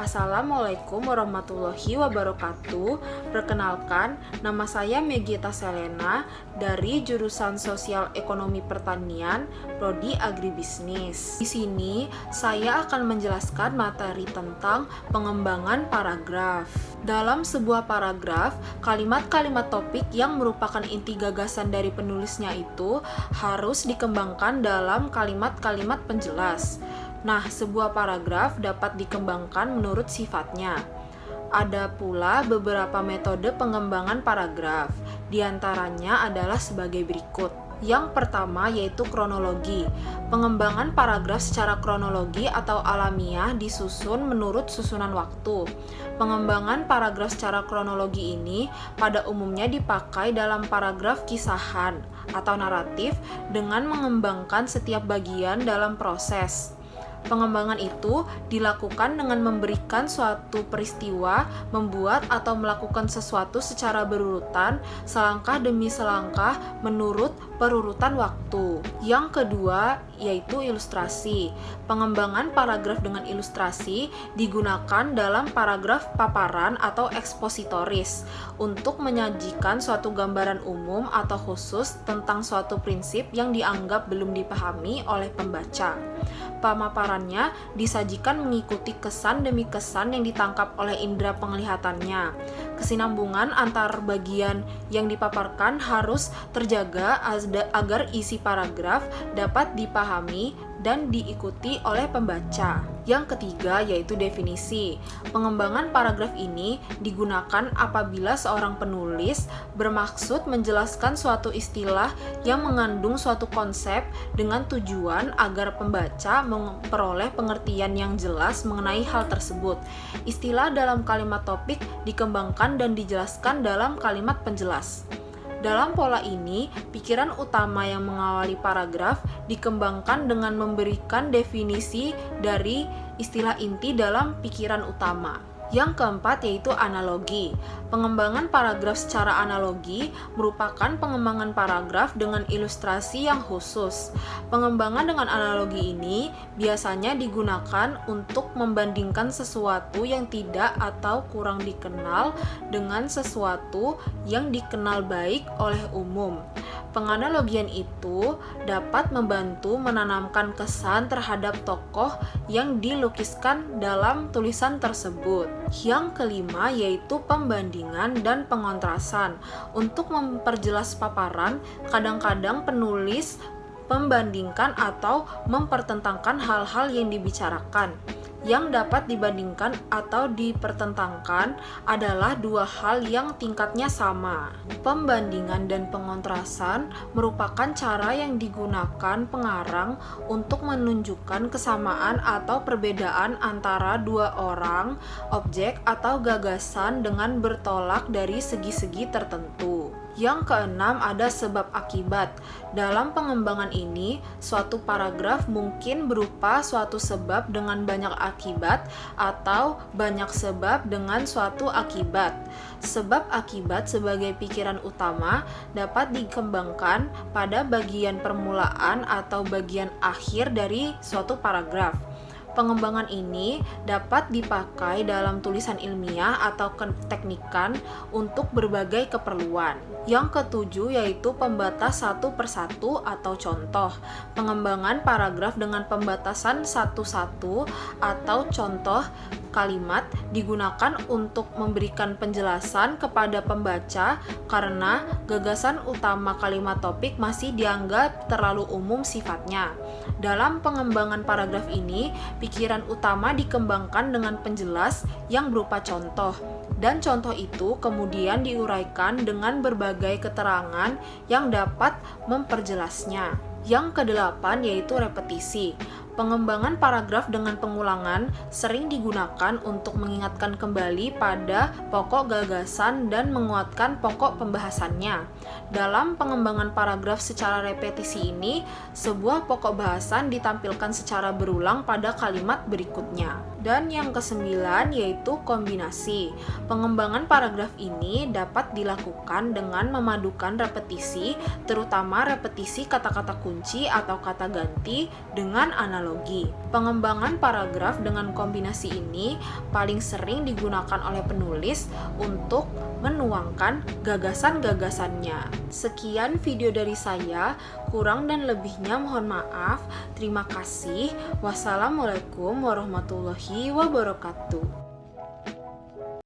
Assalamualaikum warahmatullahi wabarakatuh. Perkenalkan, nama saya Megita Selena dari jurusan Sosial Ekonomi Pertanian, Prodi Agribisnis. Di sini saya akan menjelaskan materi tentang pengembangan paragraf. Dalam sebuah paragraf, kalimat-kalimat topik yang merupakan inti gagasan dari penulisnya itu harus dikembangkan dalam kalimat-kalimat penjelas. Nah, sebuah paragraf dapat dikembangkan menurut sifatnya. Ada pula beberapa metode pengembangan paragraf. Di antaranya adalah sebagai berikut. Yang pertama yaitu kronologi. Pengembangan paragraf secara kronologi atau alamiah disusun menurut susunan waktu. Pengembangan paragraf secara kronologi ini pada umumnya dipakai dalam paragraf kisahan atau naratif dengan mengembangkan setiap bagian dalam proses. Pengembangan itu dilakukan dengan memberikan suatu peristiwa, membuat atau melakukan sesuatu secara berurutan, selangkah demi selangkah menurut perurutan waktu. Yang kedua yaitu ilustrasi. Pengembangan paragraf dengan ilustrasi digunakan dalam paragraf paparan atau ekspositoris untuk menyajikan suatu gambaran umum atau khusus tentang suatu prinsip yang dianggap belum dipahami oleh pembaca. Pemaparannya disajikan mengikuti kesan demi kesan yang ditangkap oleh indera penglihatannya. Kesinambungan antar bagian yang dipaparkan harus terjaga agar isi paragraf dapat dipahami dan diikuti oleh pembaca. Yang ketiga yaitu definisi. Pengembangan paragraf ini digunakan apabila seorang penulis bermaksud menjelaskan suatu istilah yang mengandung suatu konsep dengan tujuan agar pembaca memperoleh pengertian yang jelas mengenai hal tersebut. Istilah dalam kalimat topik dikembangkan dan dijelaskan dalam kalimat penjelas. Dalam pola ini, pikiran utama yang mengawali paragraf dikembangkan dengan memberikan definisi dari istilah inti dalam pikiran utama. Yang keempat yaitu analogi. Pengembangan paragraf secara analogi merupakan pengembangan paragraf dengan ilustrasi yang khusus. Pengembangan dengan analogi ini biasanya digunakan untuk membandingkan sesuatu yang tidak atau kurang dikenal dengan sesuatu yang dikenal baik oleh umum. Penganalogian itu dapat membantu menanamkan kesan terhadap tokoh yang dilukiskan dalam tulisan tersebut. Yang kelima yaitu pembandingan dan pengontrasan. Untuk memperjelas paparan, kadang-kadang penulis membandingkan atau mempertentangkan hal-hal yang dibicarakan. Yang dapat dibandingkan atau dipertentangkan adalah dua hal yang tingkatnya sama. Pembandingan dan pengontrasan merupakan cara yang digunakan pengarang untuk menunjukkan kesamaan atau perbedaan antara dua orang, objek, atau gagasan dengan bertolak dari segi-segi tertentu. Yang keenam ada sebab akibat. Dalam pengembangan ini, suatu paragraf mungkin berupa suatu sebab dengan banyak akibat atau banyak sebab dengan suatu akibat. Sebab akibat sebagai pikiran utama dapat dikembangkan pada bagian permulaan atau bagian akhir dari suatu paragraf. Pengembangan ini dapat dipakai dalam tulisan ilmiah atau keteknikan untuk berbagai keperluan. Yang ketujuh yaitu pembatas satu persatu atau contoh. Pengembangan paragraf dengan pembatasan satu-satu atau contoh kalimat digunakan untuk memberikan penjelasan kepada pembaca karena gagasan utama kalimat topik masih dianggap terlalu umum sifatnya. Dalam pengembangan paragraf ini, pikiran utama dikembangkan dengan penjelas yang berupa contoh, dan contoh itu kemudian diuraikan dengan berbagai keterangan yang dapat memperjelasnya. Yang kedelapan yaitu repetisi. Pengembangan paragraf dengan pengulangan sering digunakan untuk mengingatkan kembali pada pokok gagasan dan menguatkan pokok pembahasannya. Dalam pengembangan paragraf secara repetisi ini, sebuah pokok bahasan ditampilkan secara berulang pada kalimat berikutnya. Dan yang kesembilan yaitu kombinasi. Pengembangan paragraf ini dapat dilakukan dengan memadukan repetisi, terutama repetisi kata-kata kunci atau kata ganti dengan analogi. teknologi. Pengembangan paragraf dengan kombinasi ini paling sering digunakan oleh penulis untuk menuangkan gagasan-gagasannya. Sekian video dari saya, kurang dan lebihnya mohon maaf. Terima kasih. Wassalamualaikum warahmatullahi wabarakatuh.